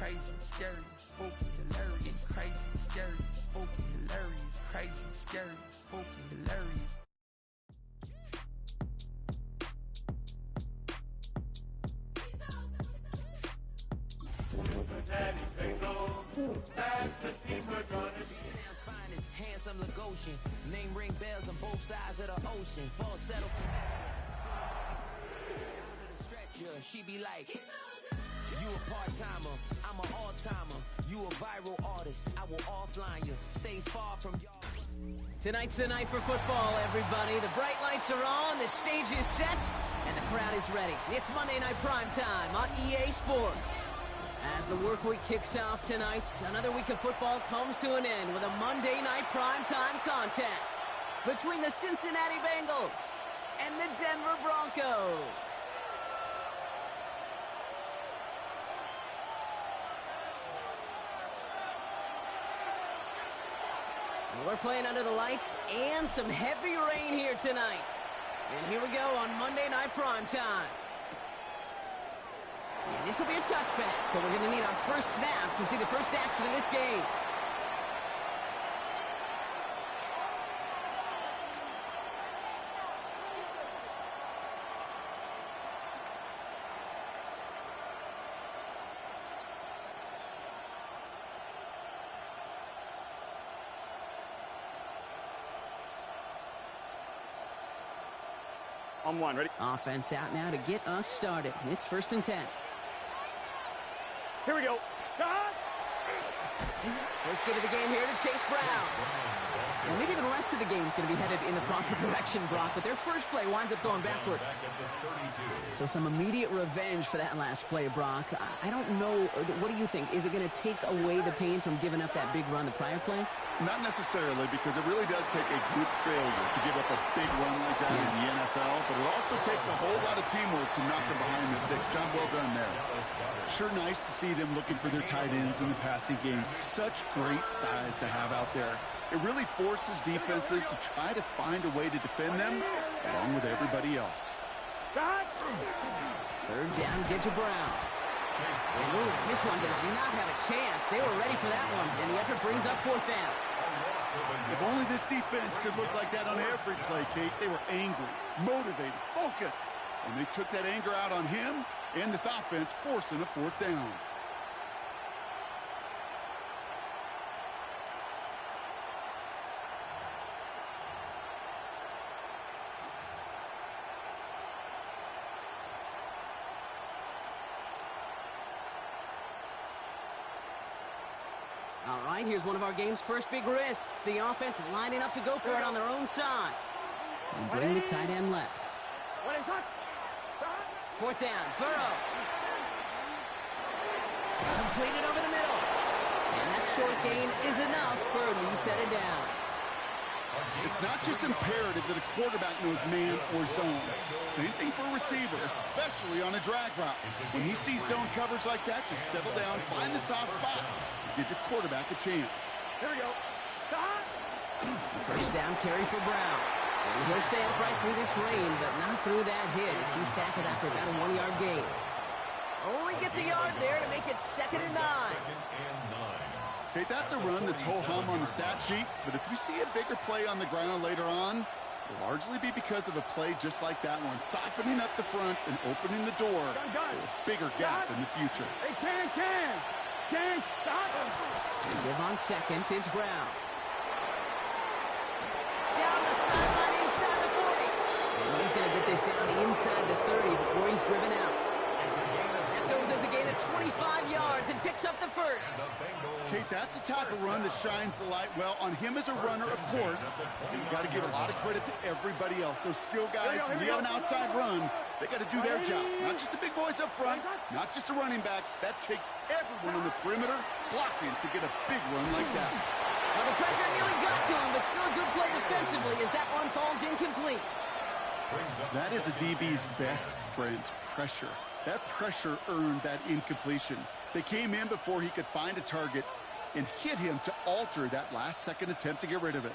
crazy, scary, spooky, hilarious, crazy, scary, spooky, hilarious, crazy, scary, spooky, hilarious. Daddy Bingo, that's the team we're gonna be. Town's finest, handsome Lagosian. Name ring bells on both sides of the ocean. Falsetto from the stretcher. She be like, you a part-timer, I'm an all-timer. You a viral artist, I will offline you. Stay far from y'all. Tonight's the night for football, everybody. The bright lights are on, the stage is set, and the crowd is ready. It's Monday Night Primetime on EA Sports. As the work week kicks off tonight, another week of football comes to an end with a Monday Night Primetime contest between the Cincinnati Bengals and the Denver Broncos. We're playing under the lights and some heavy rain here tonight. And here we go on Monday Night Primetime. And this will be a touchback, so we're going to need our first snap to see the first action of this game. On one, ready? Offense out now to get us started. It's 1st and 10. Here we go. First get of the game here to Chase Brown. Well, maybe the rest of the game is going to be headed in the proper direction, Brock, but their first play winds up going backwards. So some immediate revenge for that last play, Brock. I don't know. What do you think? Is it going to take away the pain from giving up that big run the prior play? Not necessarily, because it really does take a group failure to give up a big run like that in the NFL, but it also takes a whole lot of teamwork to knock them behind the sticks. John, well done there. Sure nice to see them looking for their tight ends in the passing game. Such great size to have out there. It really forces defenses to try to find a way to defend them along with everybody else. Third down, get to Brown. And ooh, this one does not have a chance. They were ready for that one, and the effort brings up 4th down. If only this defense could look like that on every play, Kate. They were angry, motivated, focused, and they took that anger out on him and this offense, forcing a 4th down. All right, here's one of our game's first big risks. The offense lining up to go for it on their own side. And bring the tight end left. 4th down, Burrow. Completed over the middle. And that short gain is enough for a new set of downs. It's not just imperative that a quarterback knows man or zone. Same thing for a receiver, especially on a drag route. When he sees zone coverage like that, just settle down, find the soft spot, and give your quarterback a chance. Here we go. First down carry for Brown. And he'll stay upright through this rain, but not through that hit as he's tackled after about a 1-yard gain. Only gets a yard there to make it 2nd and 9. Okay, that's a run that's ho-hum on the stat sheet, but if you see a bigger play on the ground later on, it'll largely be because of a play just like that one, softening up the front and opening the door for a bigger gap in the future. Hey, can, stop. Give on 2nd, it's Brown. Down the sideline inside the 40. And he's going to get this down inside the 30 before he's driven out. That goes as a gain of 25 yards and picks up the first. Kate, that's the type of run that shines the light well on him as a runner, of course. And you've got to give a lot of credit to everybody else. Those skill guys, when you have an outside run, they got to do their job. Not just the big boys up front, not just the running backs. That takes everyone on the perimeter blocking to get a big run like that. Well, the pressure nearly got to him, but still a good play defensively as that one falls incomplete. That is a DB's best friend, pressure. That pressure earned that incompletion. They came in before he could find a target and hit him to alter that last-second attempt to get rid of it.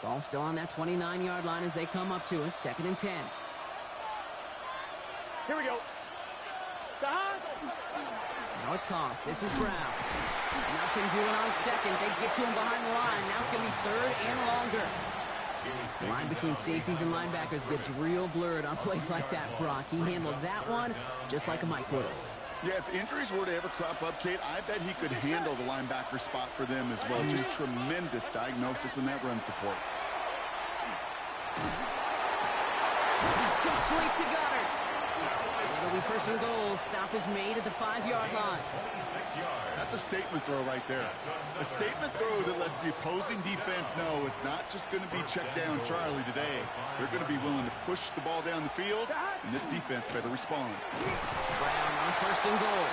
Ball still on that 29-yard line as they come up to it, 2nd and 10. Here we go. Now a toss. This is Brown. Nothing doing on second. They get to him behind the line. Now it's going to be third and longer. The line between safeties and linebackers gets real blurred on plays like that, Brock. He handled that one just like a Mike would have. Yeah, if injuries were to ever crop up, Kate, I bet he could handle the linebacker spot for them as well. Just tremendous diagnosis in that run support. He's complete to Goddard. It'll be first and goal. Stop is made at the 5-yard line. That's a statement throw right there. A statement throw that lets the opposing defense know it's not just going to be check down Charlie today. They're going to be willing to push the ball down the field, and this defense better respond. Brown on first and goal.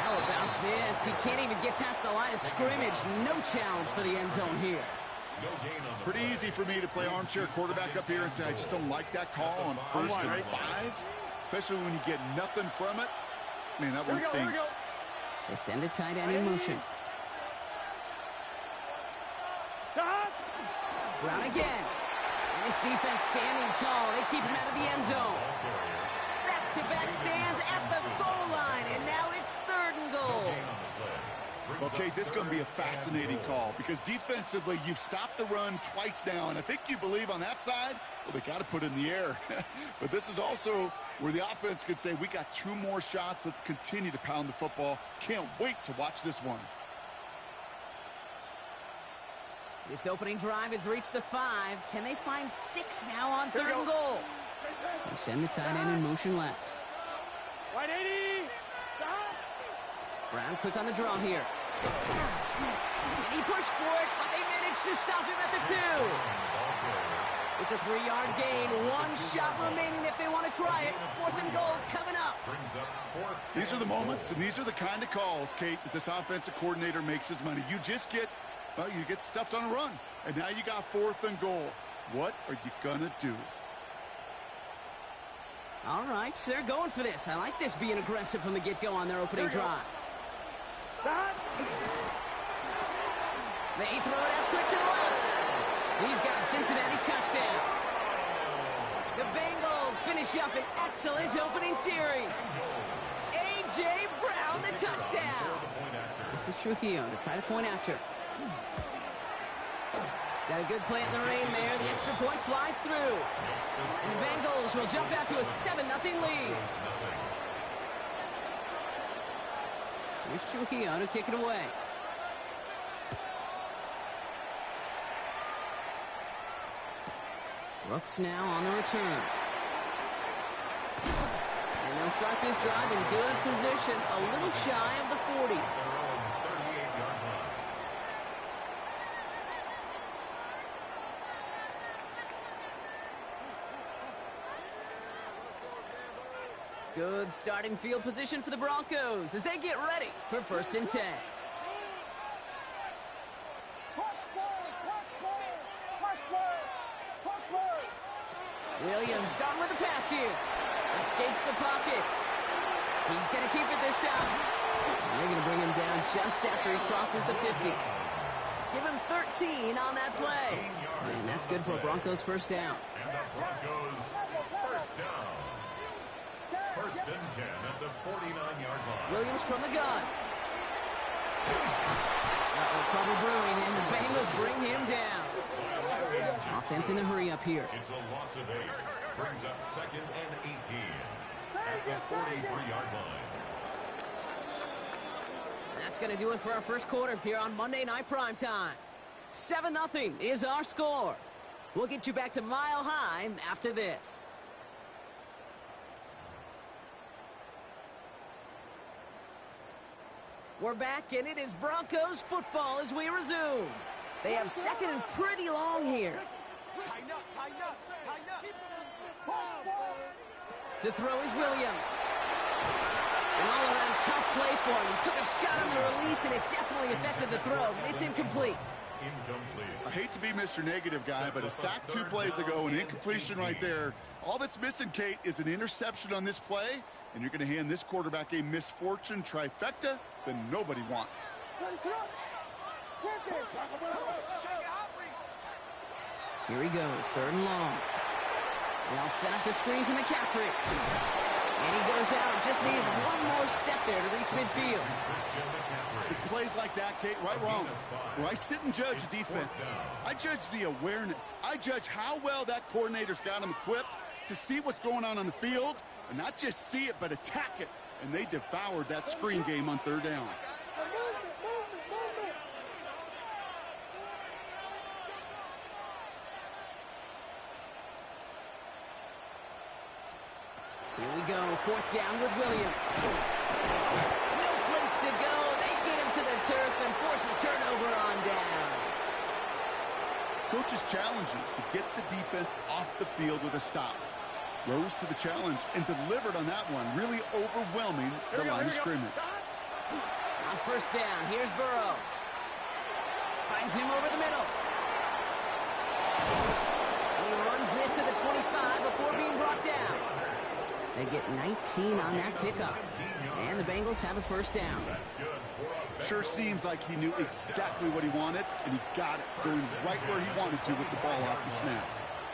How about this? He can't even get past the line of scrimmage. No challenge for the end zone here. Pretty easy for me to play armchair quarterback up here and say I just don't like that call on first and 5, especially when you get nothing from it. Man, that one stings. They send a tight end in motion. Brown again. And this defense standing tall. They keep him out of the end zone. Back-to-back stands at the goal line, and now it's third and goal. Okay, this is going to be a fascinating call because defensively, you've stopped the run twice now, and I think you believe on that side, well, they got to put it in the air. But this is also where the offense could say, we got 2 more shots. Let's continue to pound the football. Can't wait to watch this one. This opening drive has reached the 5. Can they find 6 now on third and goal? They send the tight end in motion left. 180. Brown quick on the draw here. And he pushed for it, but they managed to stop him at the 2. It's a 3-yard gain. 1 shot remaining if they want to try it. Fourth and goal coming up. These are the moments, and these are the kind of calls, Kate, that this offensive coordinator makes his money. You just get, well, you get stuffed on a run, and now you got fourth and goal. What are you going to do? All right, they're going for this. I like this being aggressive from the get-go on their opening drive. They throw it out quick to the left. He's got a Cincinnati touchdown. The Bengals finish up an excellent opening series. A.J. Brown, the touchdown. This is Trujillo to try to point after. Got a good play in the rain there. The extra point flies through. And the Bengals will jump out to a 7-0 lead. Here's Trujillo to kick it away. Brooks now on the return. And they'll start this drive in good position, a little shy of the 40. Good starting field position for the Broncos as they get ready for first and 10. Williams starting with the pass here. Escapes the pocket. He's going to keep it this time. And they're going to bring him down just after he crosses the 50. Give him 13 on that play. And that's good for a Broncos first down. And the Broncos first down. First and 10 at the 49-yard line. Williams from the gun. Trouble brewing, and the Bengals bring him down. Offense in a hurry up here. It's a loss of 8. Brings up second and 18 at the 43-yard line. That's going to do it for our first quarter here on Monday Night Primetime. 7-0 is our score. We'll get you back to Mile High after this. We're back, and it is Broncos football as we resume. They have second and pretty long here. To throw is Williams. An all-around tough play for him. He took a shot on the release, and it definitely affected the throw. It's incomplete. I hate to be Mr. Negative guy, but a sack 2 plays ago, an incompletion right there. All that's missing, Kate, is an interception on this play, and you're going to hand this quarterback a misfortune trifecta that nobody wants. Here he goes, third and long. They'll set up the screen to McCaffrey. And he goes out just needed one more step there to reach midfield. It's plays like that, Kate, right, wrong. Where I sit and judge a defense. I judge the awareness. I judge how well that coordinator's got them equipped to see what's going on the field, and not just see it, but attack it. And they devoured that screen game on third down. Here we go, fourth down with Williams. No place to go. They get him to the turf and force a turnover on downs. Coach is challenging to get the defense off the field with a stop. Rose to the challenge and delivered on that one, really overwhelming the line of scrimmage. On first down, here's Burrow. Finds him over the middle. He runs this to the 25 before being brought down. They get 19 on that pickup. And the Bengals have a first down. Sure seems like he knew exactly what he wanted, and he got it, going right where he wanted to with the ball off the snap.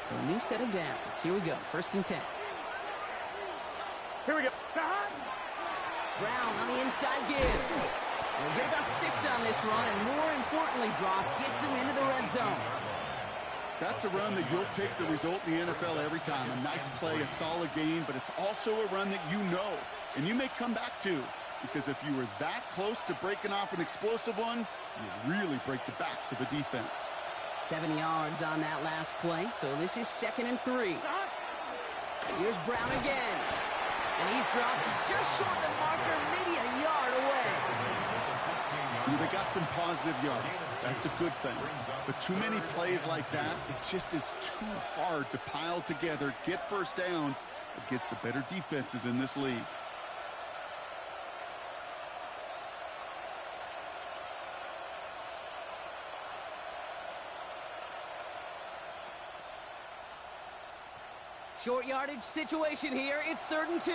So a new set of downs. Here we go, 1st and 10. Here we go. Brown on the inside give. We'll get about 6 on this run, and more importantly, Brock gets him into the red zone. That's a run that you'll take the result in the NFL every time. A nice play, a solid game, but it's also a run that you know, and you may come back to, because if you were that close to breaking off an explosive one, you really break the backs of a defense. 7 yards on that last play, so this is 2nd and 3. Here's Brown again, and he's dropped just short of the marker, maybe a yard away. They got some positive yards. That's a good thing. But too many plays like that, it just is too hard to pile together, get first downs against the better defenses in this league. Short yardage situation here. It's 3rd and 2.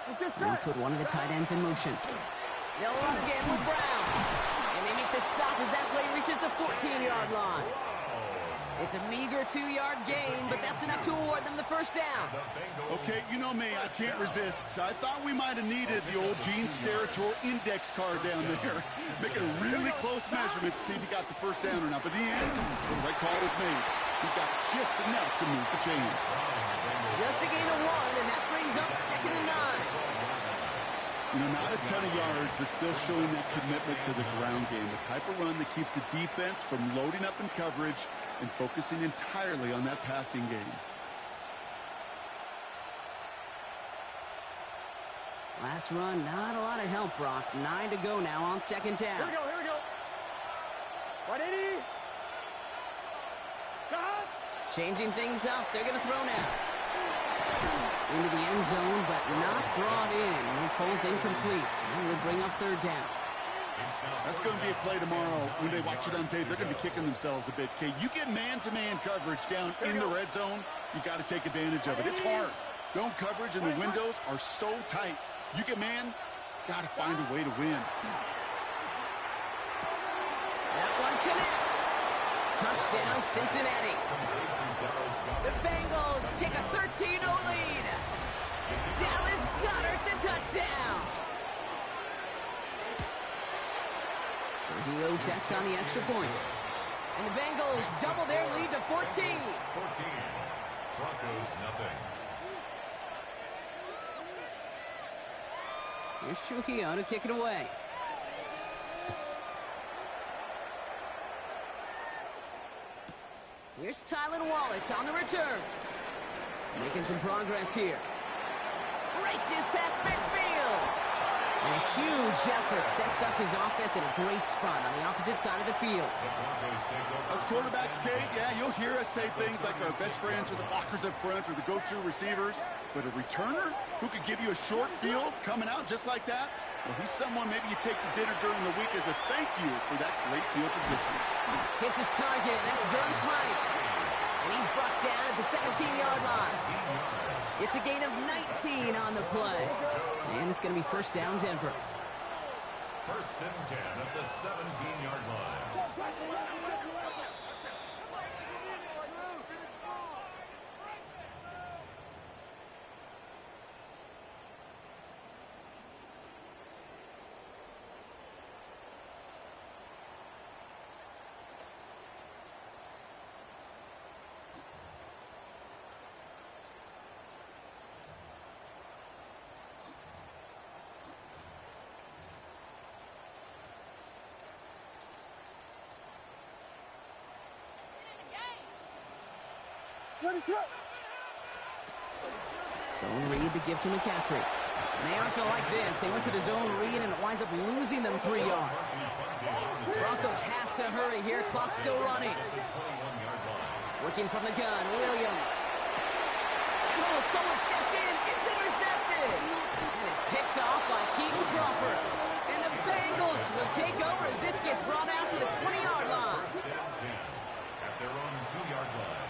And put one of the tight ends in motion. They'll run again with Brown. And they make the stop as that play reaches the 14-yard line. It's a meager 2-yard gain, but that's enough to award them the first down. Okay, you know me, I can't resist. I thought we might have needed the old Gene Steratore index card down there. Making a really close measurement to see if he got the first down or not. But in the end, the right call was made. He got just enough to move the chains. Just a gain of 1, and that brings up 2nd and 9. You know, not a ton of yards, but still showing that commitment to the ground game. The type of run that keeps the defense from loading up in coverage and focusing entirely on that passing game. Last run, not a lot of help, Brock. 9 to go now on 2nd down. Here we go. 180. Changing things up. They're going to throw now. Into the end zone, but not brought in. It falls incomplete. And will bring up 3rd down. That's going to be a play tomorrow. When they watch it on tape, they're going to be kicking themselves a bit. Okay, you get man-to-man coverage down in the red zone, you got to take advantage of it. It's hard. Zone coverage and the windows are so tight. You get man, got to find a way to win. That one connects. Touchdown, Cincinnati. The Bengals take a 13-0 lead. Dallas Goedert the touchdown. Trujillo checks on the extra point. And the Bengals double their lead to 14. 14. Broncos, nothing. Here's Trujillo to kick it away. Here's Tylan Wallace on the return. Making some progress here. Races past midfield. And a huge effort sets up his offense in a great spot on the opposite side of the field. As quarterbacks, Kate, yeah, you'll hear us say things like our best friends are the blockers up front or the go-to receivers. But a returner who could give you a short field coming out just like that, well, he's someone maybe you take to dinner during the week as a thank you for that great field position. Hits his target. That's Durham Smythe. And he's brought down at the 17-yard line. It's a gain of 19 on the play. And it's going to be first down, Denver. 1st and 10 at the 17-yard line. Zone read, the give to McCaffrey. And they aren't going to like this. They went to the zone read, and it winds up losing them 3 yards. Broncos have to hurry here. Clock still running. Working from the gun, Williams. Oh, someone stepped in. It's intercepted. And it's picked off by Keaton Crawford. And the Bengals will take over as this gets brought out to the 20-yard line. At their own 2-yard line.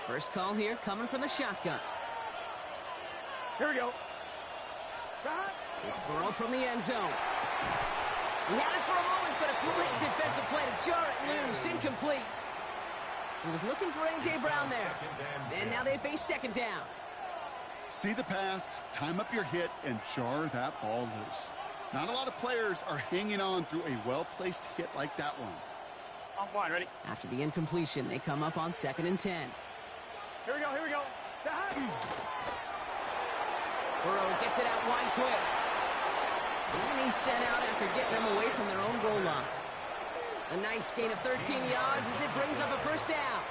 First call here coming from the shotgun. Here we go. It's Burrow from the end zone. He had it for a moment, but a great defensive play to jar it loose. Incomplete. He was looking for A.J. Brown there. And now they face second down. See the pass, time up your hit, and jar that ball loose. Not a lot of players are hanging on through a well-placed hit like that one. On one, ready? After the incompletion, they come up on 2nd and 10. Here we go, here we go. Burrow gets it out wide quick. And he's sent out after getting them away from their own goal line. A nice gain of 13 yards as it brings up a first down.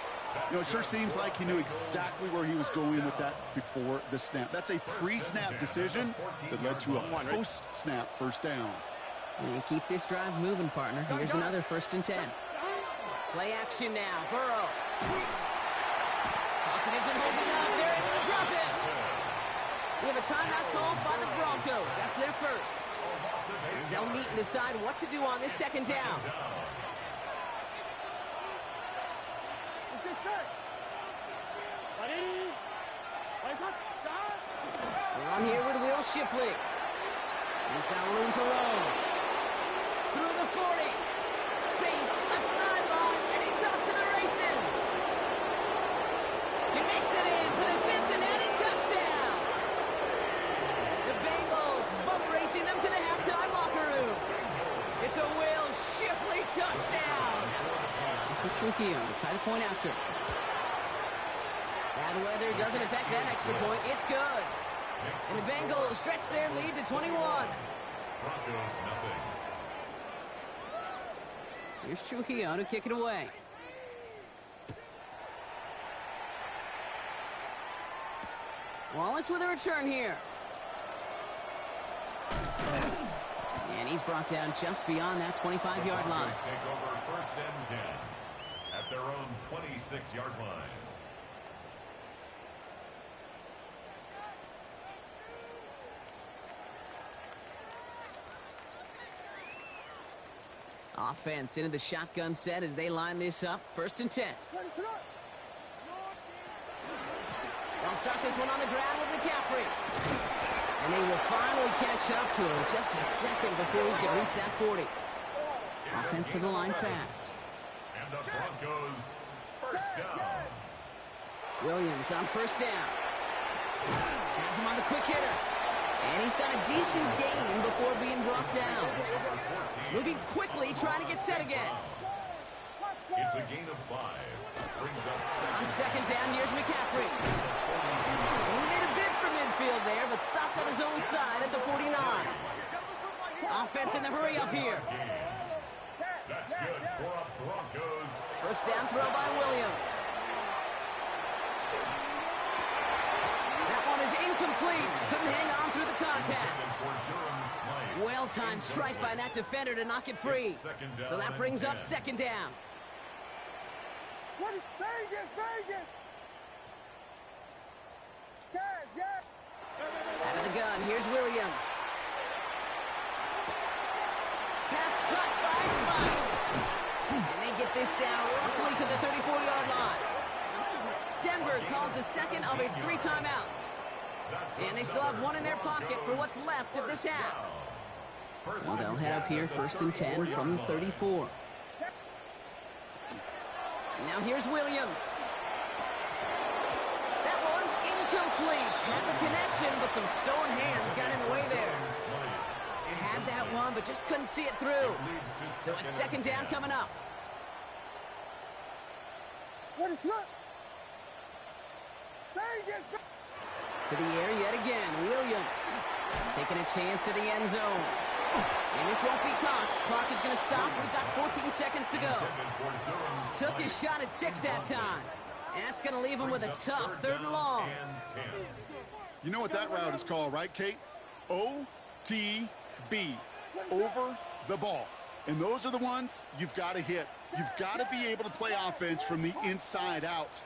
You know, it sure seems like he knew exactly where he was going with that before the snap. That's a pre-snap decision that led to a post-snap first down. And keep this drive moving, partner. Here's another 1st and 10. Play action now. Burrow. Pocket isn't holding up. They're able to drop it. We have a timeout called by the Broncos. That's their first. As they'll meet and decide what to do on this second down. We're on here with Will Shipley. He's got room to roam. Through the 40. Space, left sideline, and he's off to the races. He makes it in for the Cincinnati touchdown. The Bengals bum racing them to the halftime locker room. It's a Will Shipley touchdown. This is Trujillo to try to point after. Bad weather doesn't affect that extra point. It's good. And the Bengals stretch their lead to 21. Broncos nothing. Here's Trujillo to kick it away. Wallace with a return here. And he's brought down just beyond that 25-yard line. Broncos take over 1st and 10 at their own 26-yard line. Offense into the shotgun set as they line this up. 1st and 10. They'll start this one on the ground with McCaffrey. And they will finally catch up to him just a second before he can reach that 40. Offense to the line fast. And the Broncos 1st down. Williams on 1st down. Has him on the quick hitter. And he's got a decent gain before being brought down. Moving quickly, trying to get set again. It's a gain of 5. Brings up On 2nd. 2nd down, here's McCaffrey. And he made a bid for midfield there, but stopped on his own side at the 49. Offense in the hurry up here. That's good for a Broncos. 1st down throw by Williams. That one is incomplete. Couldn't hang on through the contact. Well-timed strike by that defender to knock it free. So that brings up 2nd down. What is Vegas? Vegas! Guys, yeah! Out of the gun, here's Williams. Pass cut by Smythe. And they get this down roughly to the 34-yard line. Denver calls the second of its 3 timeouts. And they still have one in their pocket for what's left of this half. So they'll head up here 1st and 10 from the 34. Now here's Williams. That one's incomplete. Had the connection, but some stone hands got in the way there. Had that one, but just couldn't see it through. So it's 2nd down coming up. What is that? Vegas! To the air yet again, Williams. Taking a chance to the end zone. And this won't be caught. Clock is going to stop. We've got 14 seconds to go. Took his shot at 6 that time. And that's going to leave him with a tough 3rd and long. You know what that route is called, right, Kate? OTB. Over the ball. And those are the ones you've got to hit. You've got to be able to play offense from the inside out.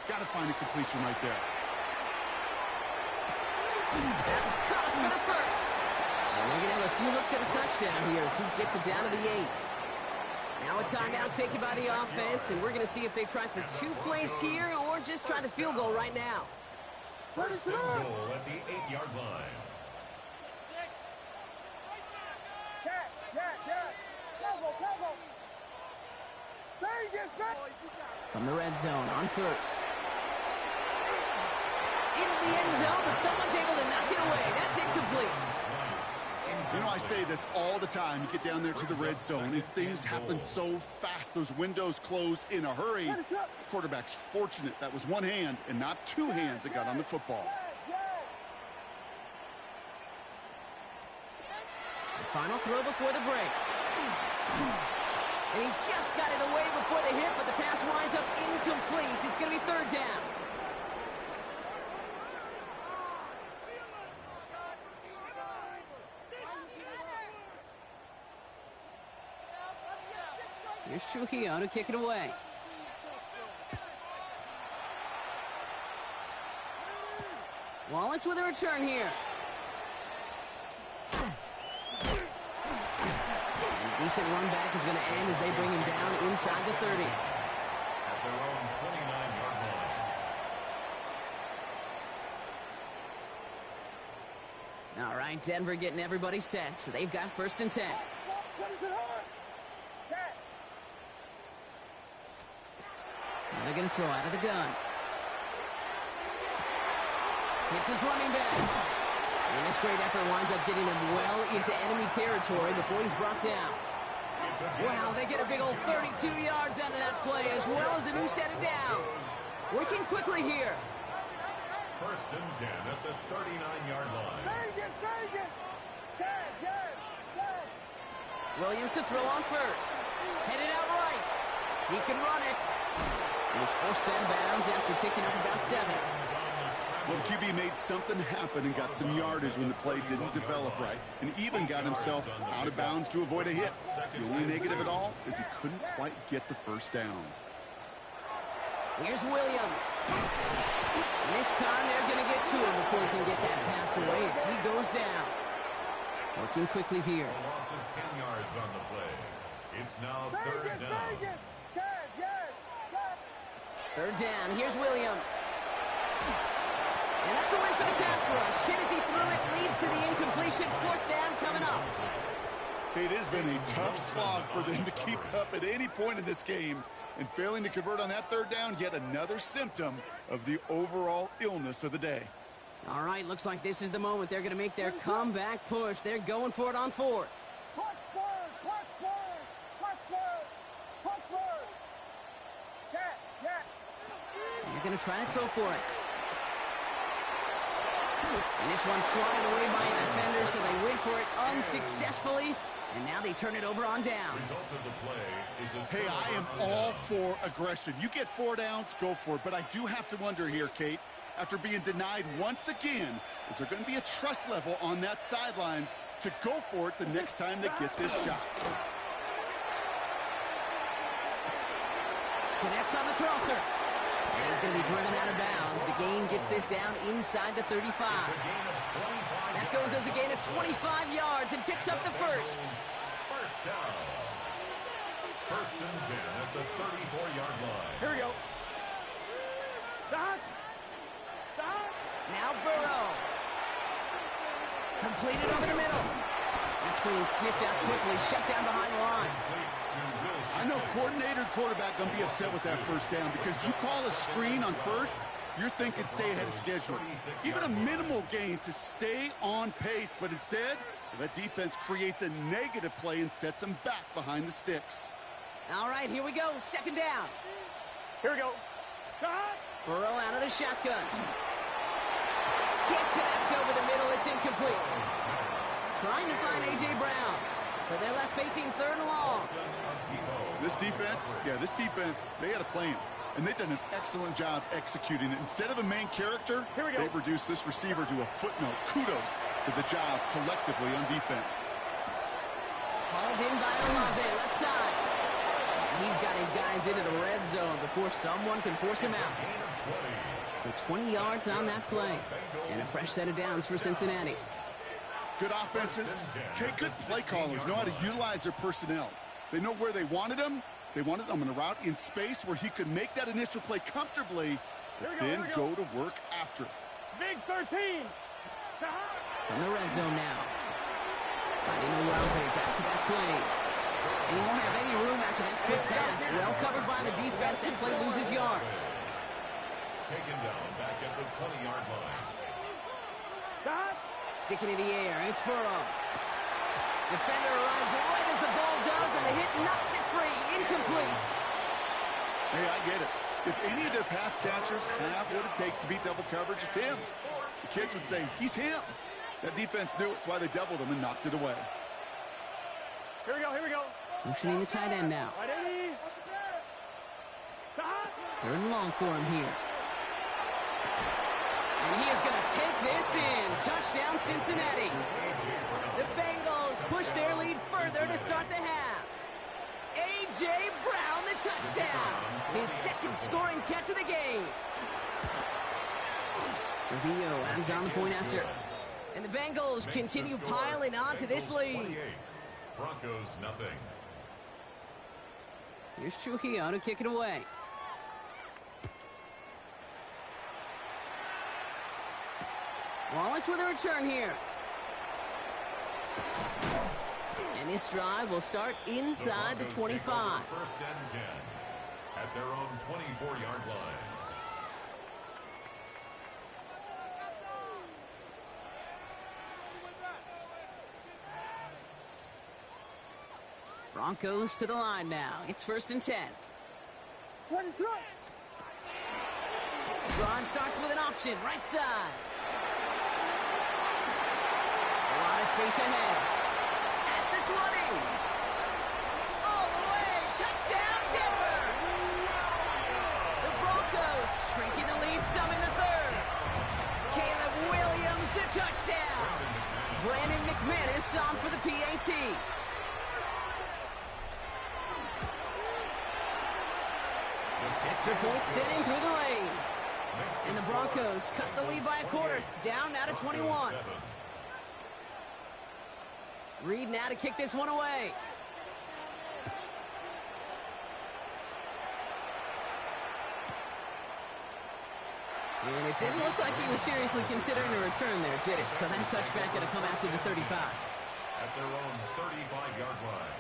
Got to find a completion right there. That's caught for the first. And they're going to have a few looks at a touchdown here as he gets it down to the 8. Now a timeout taken by the offense, and we're going to see if they try for 2 plays here or just try the field goal right now. First and goal at the 8-yard line. From the red zone on first. Into the end zone, but someone's able to knock it away. That's incomplete. You know, I say this all the time. You get down there to the red zone, and things happen so fast. Those windows close in a hurry. The quarterback's fortunate that was one hand and not 2 hands that got on the football. The final throw before the break. And he just got it away before the hit, but the pass winds up incomplete. It's going to be 3rd down. Here's Trujillo to kick it away. Wallace with a return here. Decent run back is going to end as they bring him down inside the 30. At their own 29-yard line. All right, Denver getting everybody set, so they've got 1st and 10. Now they're going to throw out of the gun. Hits his running back. And this great effort winds up getting him well into enemy territory before he's brought down. Wow, they get a big old 32 yards out of that play, as well as a new set of downs. Working quickly here. 1st and 10 at the 39-yard line. Williams to throw on first. Headed out right. He can run it. And he's forced out of bounds after picking up about 7. Well, the QB made something happen and got some yardage when the play didn't develop right, and even got himself out of bounds to avoid a hit. The only negative at all is he couldn't quite get the 1st down. Here's Williams. And this time they're going to get to him before he can get that pass away as he goes down. Working quickly here. A loss of 10 yards on the play. It's now 3rd down. 3rd down. Here's Williams. And that's a win for the pass rush. Hit as he threw it, leads to the incompletion. 4th down coming up. It has been a tough slog for them to keep up at any point in this game. And failing to convert on that 3rd down, yet another symptom of the overall illness of the day. All right, looks like this is the moment they're going to make their comeback push. They're going for it on 4th. They're going to try to throw for it. And this one's swatted away by a defender, so they went for it unsuccessfully. And now they turn it over on downs. Hey, I am all for aggression. You get 4 downs, go for it. But I do have to wonder here, Kate, after being denied once again, is there going to be a trust level on that sidelines to go for it the next time they get this shot? Connects on the crosser. And he's going to be driven out of bounds. The gain gets this down inside the 35. That goes as a gain of 25 yards and picks up the 1st. 1st down. 1st and 10 at the 34-yard line. Here we go. Stop. Now Burrow. Completed over the middle. That's being sniffed out quickly, shut down behind the line. I know coordinator quarterback going to be upset with that 1st down because you call a screen on 1st, you're thinking stay ahead of schedule. Even a minimal gain to stay on pace, but instead, that defense creates a negative play and sets them back behind the sticks. All right, here we go. 2nd down. Here we go. Cut. Burrow out of the shotgun. Can't connect over the middle. It's incomplete. Trying to find A.J. Brown. So they're left facing 3rd and long. This defense, they had a plan. And they've done an excellent job executing it. Instead of a main character, they've reduced this receiver to a footnote. Kudos to the job collectively on defense. Hauled in by Olave, left side. He's got his guys into the red zone before someone can force him out. So 20 yards on that play. And a fresh set of downs for Cincinnati. Good offenses. Okay, good play callers know how to utilize their personnel. They know where they wanted them. They wanted him in a route in space where he could make that initial play comfortably, but then go to work after. Big 13. From the red zone now. Finding Olave, back-to-back plays. And he won't have any room after that quick pass. Well covered by the defense, and play loses yards. Taken down back at the 20-yard line. Sticking in the air, it's Burrow. Defender arrives right as the ball does, and the hit knocks it free. Incomplete. Hey, I get it. If any of their pass catchers have what it takes to beat double coverage, it's him. The kids would say, he's him. That defense knew it. It's why they doubled him and knocked it away. Here we go. Motioning the tight end now. 3rd and long for him here. And he is going to take this in. Touchdown, Cincinnati. The Bengals push their lead further to start the half. A.J. Brown, the touchdown. His 2nd scoring catch of the game. Trujillo ends on the point after. And the Bengals continue piling on to this lead. Broncos nothing. Here's Trujillo to kick it away. Wallace with a return here. And this drive will start inside the 25. 1st and 10 at their own 24-yard line. Broncos to the line now. It's 1st and 10. Ron starts with an option, right side. A lot of space ahead. At the 20. All the way. Touchdown, Denver. The Broncos shrinking the lead some in the 3rd. Caleb Williams, the touchdown. Brandon McManus on for the PAT. Extra point sitting through the lane. And the Broncos cut the lead by a quarter. Down now to 21. Reed now to kick this one away. And it didn't look like he was seriously considering a return there, did it? So that touchback going to come out to the 35. At their own 35-yard line.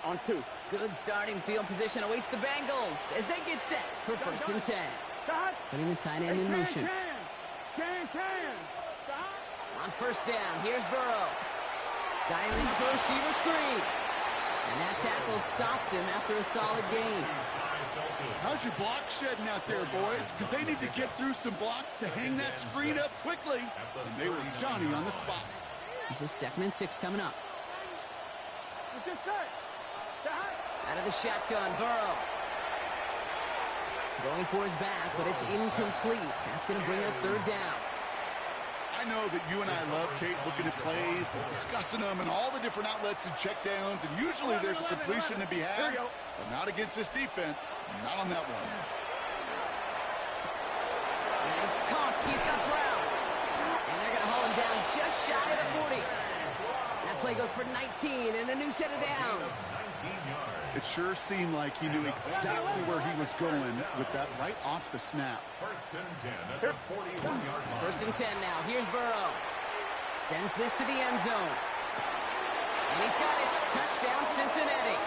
On 2. Good starting field position awaits the Bengals as they get set for 1st and 10. Putting the tight end in motion. On 1st down, here's Burrow. Dialing up a receiver screen. And that tackle stops him after a solid gain. How's your block shedding out there, boys? Because they need to get through some blocks to hang that screen up quickly. And they were Johnny on the spot. This is 2nd and 6 coming up. Out of the shotgun, Burrow. Going for his back, but it's incomplete. That's going to bring up 3rd down. I know that you and I love, Kate, looking at plays and discussing them and all the different outlets and checkdowns, and usually there's a completion to be had, but not against this defense. Not on that one. And he's caught. He's got Brown. And they're going to haul him down just shy of the 40. That play goes for 19 and a new set of downs. It sure seemed like he knew exactly where he was going with that right off the snap. 1st and 10 at the 41-yard line. 1st and 10 now. Here's Burrow. Sends this to the end zone. And he's got it. Touchdown, Cincinnati.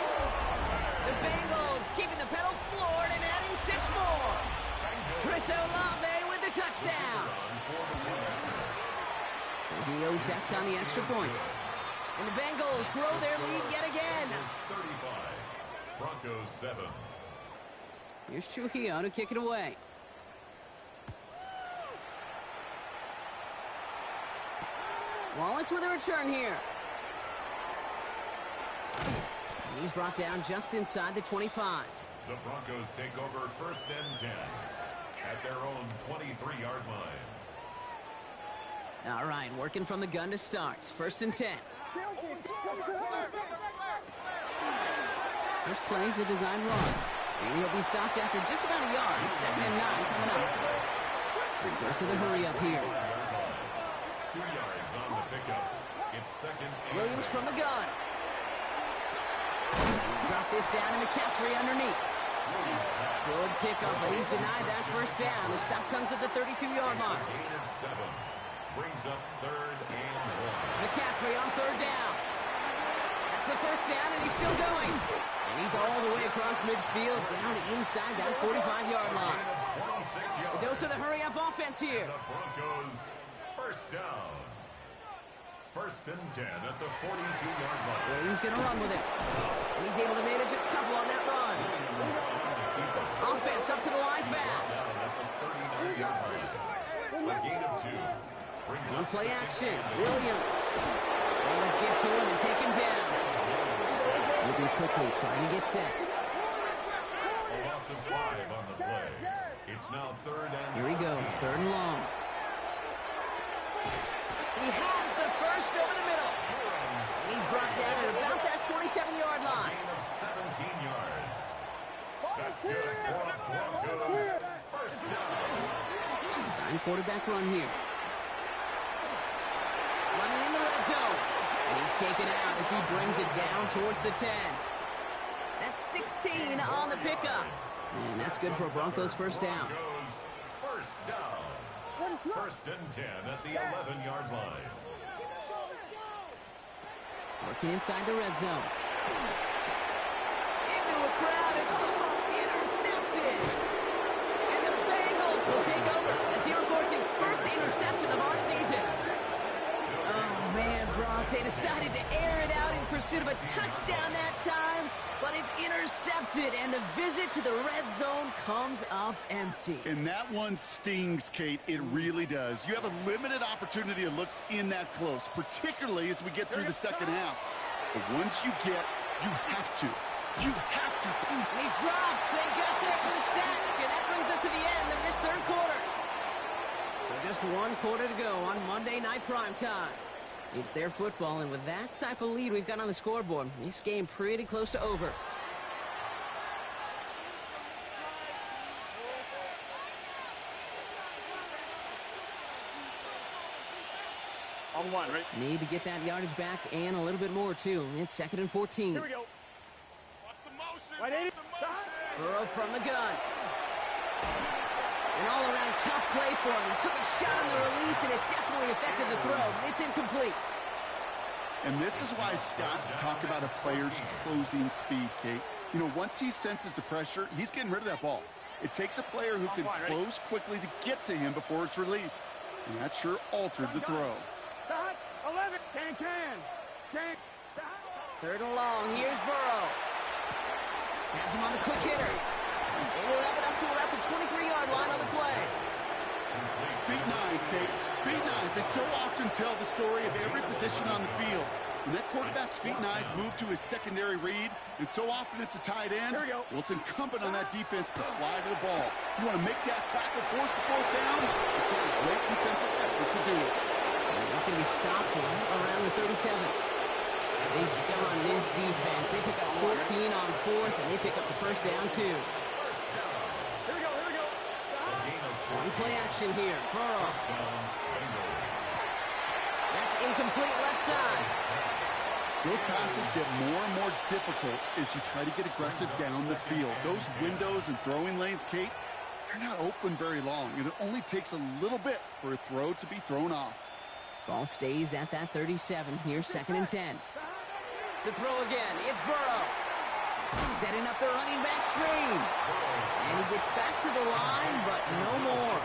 The Bengals keeping the pedal floored and adding 6 more. Chris Olave with the touchdown. The O-Tex on the extra point. And the Bengals grow their lead yet again. 35. Broncos 7. Here's Trujillo to kick it away. Wallace with a return here. And he's brought down just inside the 25. The Broncos take over 1st and 10 at their own 23-yard line. All right, working from the gun to start. 1st and 10. First play's a design run. And he'll be stopped after just about a yard. 2nd and 9 coming up. Goes to the hurry up here. 2 yards on the pickup. It's 2nd and Williams from the gun. Drop this down to McCaffrey underneath. Good pickup, but he's denied that 1st down. The stop comes at the 32-yard line. gain of 7. Brings up 3rd and 1. McCaffrey on 3rd down. That's the 1st down, and he's still going. And he's all the way across midfield, down inside that 45-yard line. 26 yards. The dose of the hurry-up offense here. The Broncos 1st down. 1st and 10 at the 42-yard line. Williams going to run with it. And he's able to manage a couple on that run. Offense up to the line fast. At the 39-yard line. A gain of 2. Brings On up play 2nd action, and Williams. Well, let's get to him and take him down. Moving quickly, trying to get set. a loss of 5 on the play. It's now 3rd and Here he goes, 3rd and long. He has the first over the middle. And he's brought down at about that 27-yard line. gain of 17 yards. That's good for the Broncos. 1st down. Design quarterback run here. Running in the red zone. And he's taken out as he brings it down towards the 10. That's 16 on the pickup. And that's good for Broncos 1st down. Broncos 1st down. 1st and 10 at the 11-yard line. Working inside the red zone. Into a crowd and intercepted. And the Bengals will take over as he records his first interception of our season. Oh, man, Brock, they decided to air it out in pursuit of a touchdown that time, but it's intercepted, and the visit to the red zone comes up empty. And that one stings, Kate. It really does. You have a limited opportunity of looks in that close, particularly as we get through the 2nd half. But once you get, you have to. You have to. And he's dropped. They got there for the sack, and that brings us to the end of this 3rd quarter. So just 1 quarter to go on Monday Night Primetime. It's their football, and with that type of lead we've got on the scoreboard, this game pretty close to over. On 1, right? Need to get that yardage back and a little bit more, too. It's 2nd and 14. Here we go. Right, 80. Burrow from the gun. An all-around tough play for him. He took a shot on the release, and it definitely affected the throw. It's incomplete. And this is why Scott's talk about a player's closing speed, Kate. You know, once he senses the pressure, he's getting rid of that ball. It takes a player who can close quickly to get to him before it's released. And that sure altered the throw. 11. Can. 3rd and long. Here's Burrow. Has him on the quick hitter. And he'll have it up to about the 23-yard line on the play. Feet nice, Kate. Feet nice. They so often tell the story of every position on the field. When that quarterback's feet nice move to his secondary read, and so often it's a tight end, well, it's incumbent on that defense to fly to the ball. You want to make that tackle, force the 4th down, it takes a great defensive effort to do it. And he's going to be stopped right around the 37. They stun this defense. They pick up 14 on 4th, and they pick up the 1st down, too. Here we go. One play action here. Burrow. That's incomplete left side. Those passes get more and more difficult as you try to get aggressive down the field. Those windows and throwing lanes, Kate, they're not open very long, and it only takes a little bit for a throw to be thrown off. Ball stays at that 37. Here's 2nd and 10. To throw again, it's Burrow. Setting up the running back screen. And he gets back to the line, but no more.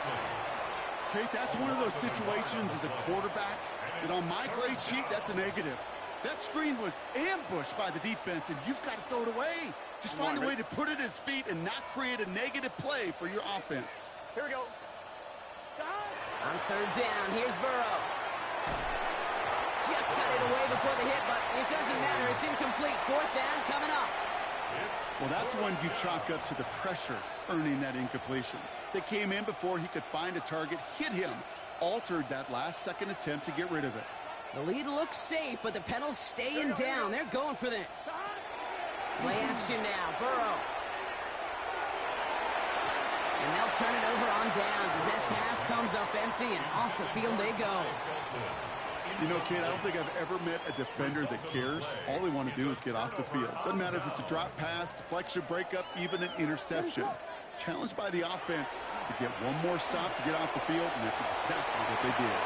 Kate, that's one of those situations as a quarterback that on my grade sheet, that's a negative. That screen was ambushed by the defense, and you've got to throw it away. Just find a way to put it at his feet and not create a negative play for your offense. Here we go. On 3rd down, here's Burrow. Just got it away before the hit, but it doesn't matter. It's incomplete. Fourth down coming up. Well, that's one you chalk up to the pressure earning that incompletion. They came in before he could find a target, hit him, altered that last-second attempt to get rid of it. The lead looks safe, but the Penals staying down. They're going for this. Play action now. Burrow. And they'll turn it over on downs as that pass comes up empty, and off the field they go. You know, kid, I don't think I've ever met a defender that cares. All they want to do is get off the field. Doesn't matter if it's a drop pass, deflection, breakup, even an interception. Challenged by the offense to get one more stop to get off the field, and that's exactly what they did.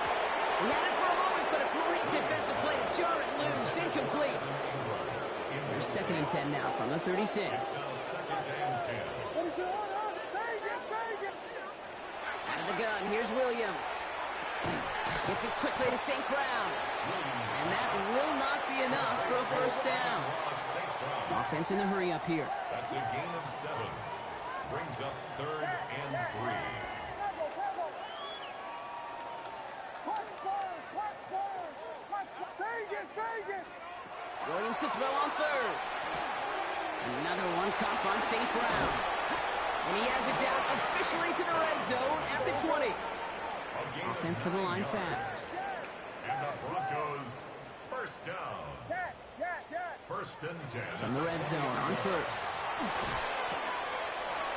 He had it for a moment, but a great defensive play to jar it loose. Incomplete. There's 2nd and 10 now from the 36. Out of the gun, here's Williams. Gets it quickly to St. Brown. And that will not be enough for a first down. Offense in the hurry up here. That's a gain of 7. Brings up 3rd and 3. Williams to throw on 3rd. Another one caught by St. Brown. And he has it down officially to the red zone at the 20. Offense to the line fast. And the Broncos, first down. 1st and 10. From the red zone on 1st.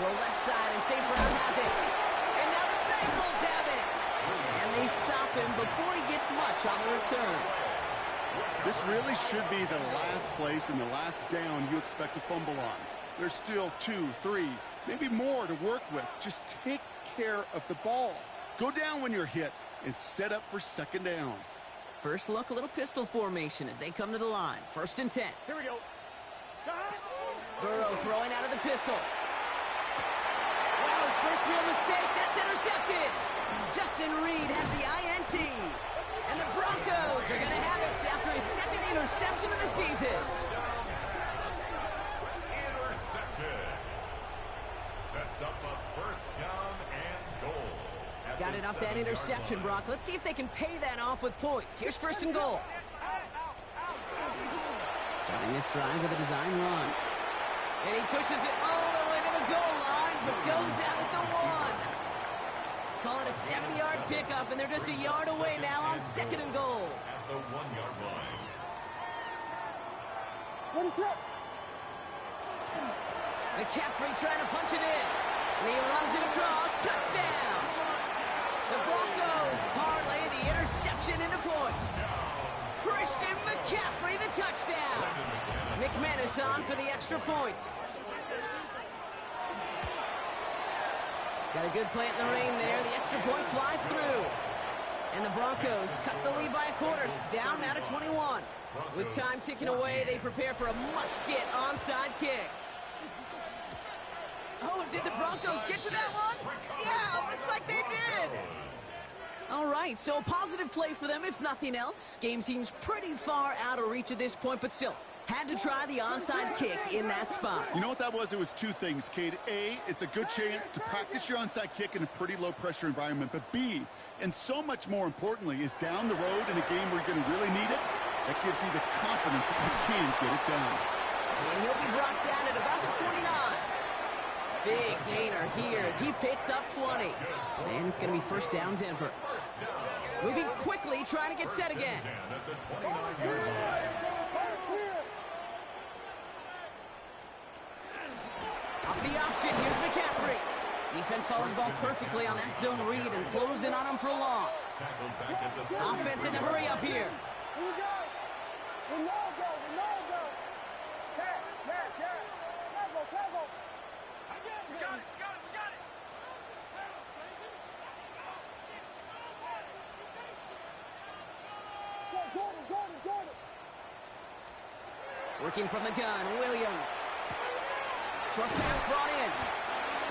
Go left side, and St. Brown has it. And now the Bengals have it. And they stop him before he gets much on the return. This really should be the last place and the last down you expect to fumble on. There's still 2, 3, maybe more to work with. Just take care of the ball. Go down when you're hit and set up for 2nd down. First look, a little pistol formation as they come to the line. 1st and 10. Here we go. Burrow throwing out of the pistol. Wow, his first real mistake. That's intercepted. Justin Reed has the INT. And the Broncos are going to have it after his 2nd interception of the season. Intercepted. Sets up a first down and goal. Got it off that interception, Brock. Let's see if they can pay that off with points. Here's 1st and goal. Starting this drive with a design run. And he pushes it all the way to the goal line, but goes out at the 1. Call it a 70-yard pickup, and they're just a yard away now on 2nd and goal. At the 1-yard line. What is up? McCaffrey trying to punch it in. And he runs it across. Touchdown! The Broncos parlay the interception into points. Christian McCaffrey, the touchdown. McManus on for the extra point. Got a good plant in the rain there. The extra point flies through. And the Broncos cut the lead by a quarter. Down now to 21. With time ticking away, they prepare for a must-get onside kick. Oh, did the Broncos get to that one? Yeah, looks like they did. All right, so a positive play for them, if nothing else. Game seems pretty far out of reach at this point, but still, had to try the onside kick in that spot. You know what that was? It was 2 things, Cade. A, it's a good chance to practice your onside kick in a pretty low-pressure environment. But B, and so much more importantly, is down the road in a game where you're going to really need it. That gives you the confidence that you can get it done. And he'll be brought down at about the 29. Big gainer here as he picks up 20. And it's going to be first down, Denver. Moving quickly, trying to get set again. Off the option, here's McCaffrey. Defense following the ball perfectly on that zone read and closing on him for a loss. Offense in the hurry up here. Here we go. Ronaldo. Tackle. We got it. Jordan. Working from the gun, Williams. Short pass brought in.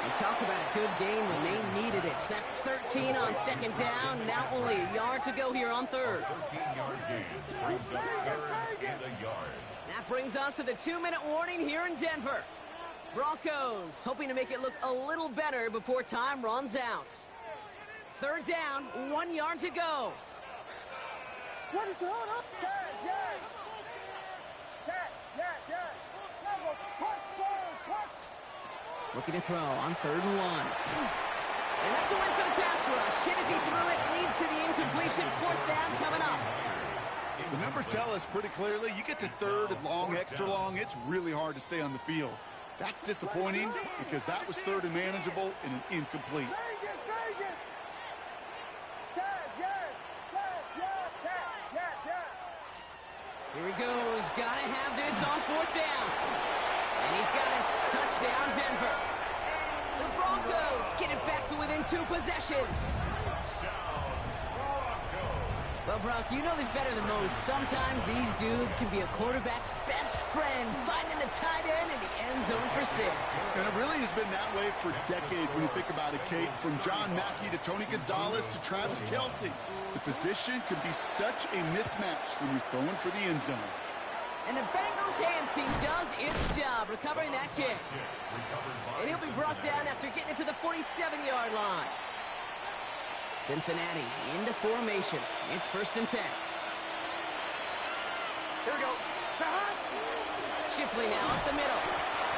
And talk about a good game when they needed it. That's 13 on 2nd down. Now only a yard to go here on 3rd. 13-yard gain brings up 3rd and a yard. That brings us to the 2-minute warning here in Denver. Broncos hoping to make it look a little better before time runs out. 3rd down, 1 yard to go. What is it on up? Yes. Looking to throw on 3rd and 1. And that's a win for the pass rush. Hit as he threw it, leads to the incompletion. 4th down coming up. The numbers tell us pretty clearly, you get to 3rd and long, extra long, it's really hard to stay on the field. That's disappointing because that was 3rd and manageable and an incomplete. Here he goes. Gotta have this on 4th down. And he's got it. Touchdown, Denver. The Broncos get it back to within 2 possessions. Well, Brock, you know this better than most. Sometimes these dudes can be a quarterback's best friend, finding the tight end in the end zone for 6. And it really has been that way for decades when you think about it, Kate. From John Mackey to Tony Gonzalez to Travis Kelce. The position could be such a mismatch when you're throwing for the end zone. And the Bengals hands team does its job recovering that kick. And he'll be brought down after getting it to the 47-yard line. Cincinnati into formation. It's 1st and 10. Here we go. Shipley now up the middle.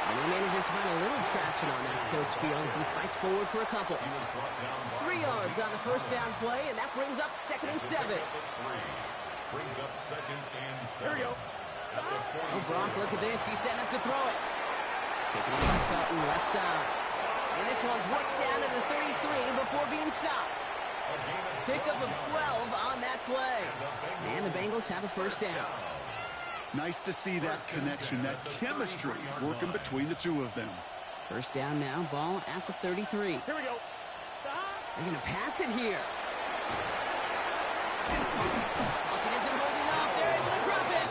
And he manages to find a little traction on that search field as he fights forward for a couple. 3 yards on the 1st down play, and that brings up 2nd and 7. Brings up 2nd and 7. Here we go. Oh, Brock, look at this. He's setting up to throw it. Taking it by Felton, left side. And this one's worked down to the 33 before being stopped. Pickup of 12 on that play. And the Bengals have a 1st down. Nice to see that connection, that chemistry working between the two of them. 1st down now, ball at the 33. Here we go. They're going to pass it here. Bucket isn't holding up. They're able to drop it.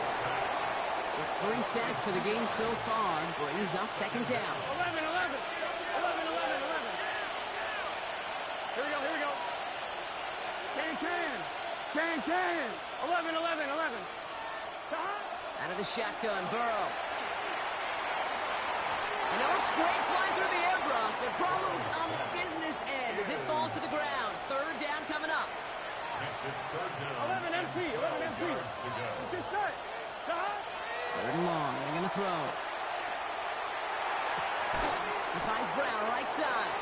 It's 3 sacks for the game so far. Brings up 2nd down. 11. Here we go. Can. 11. Out of the shotgun, Burrow. And it looks great flying through the air, Brock. The problem's on the business end as it falls to the ground. 3rd down coming up. Makes it 3rd down. 11 MT. Yards to go. Good start. 3rd and long. They're going to throw. He finds Brown, right side.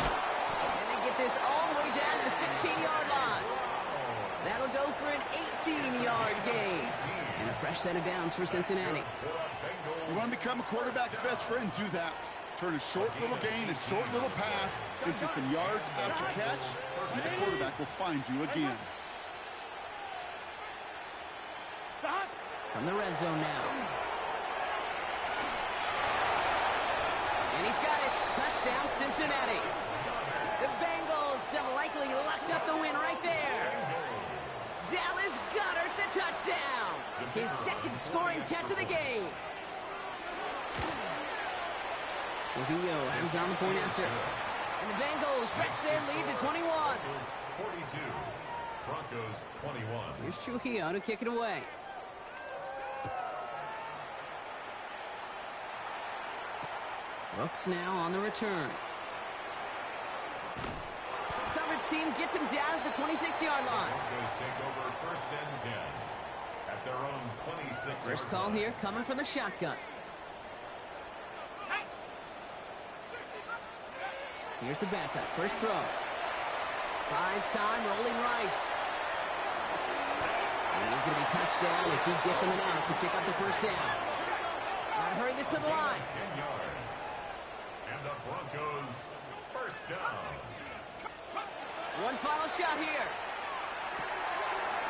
And they get this all the way down to the 16-yard line. That'll go for an 18-yard gain. And a fresh set of downs for Cincinnati. You want to become a quarterback's best friend? Do that. Turn a short little gain, a short little pass into some yards after catch, and the quarterback will find you again. From the red zone now. And he's got it. Touchdown, Cincinnati. The Bengals have likely locked up the win right there. Dallas Goedert the touchdown. His 2nd scoring catch of the game. Trujillo ends on the point after. And the Bengals stretch their lead to 21. 42. Broncos 21. Here's Trujillo to kick it away. Brooks now on the return. Coverage team gets him down at the 26-yard line. Broncos take over 1st and 10 at their own 26. First call here coming from the shotgun. Here's the backup. First throw. Buys time, rolling right. And he's going to be touched down as he gets him an out to pick up the 1st down. Gotta hurry this to the line. 10 yards. And the Broncos 1st down. One final shot here.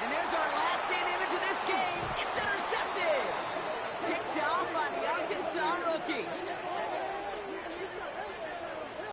And there's our last stand image of this game. It's intercepted. Picked off by the Arkansas rookie.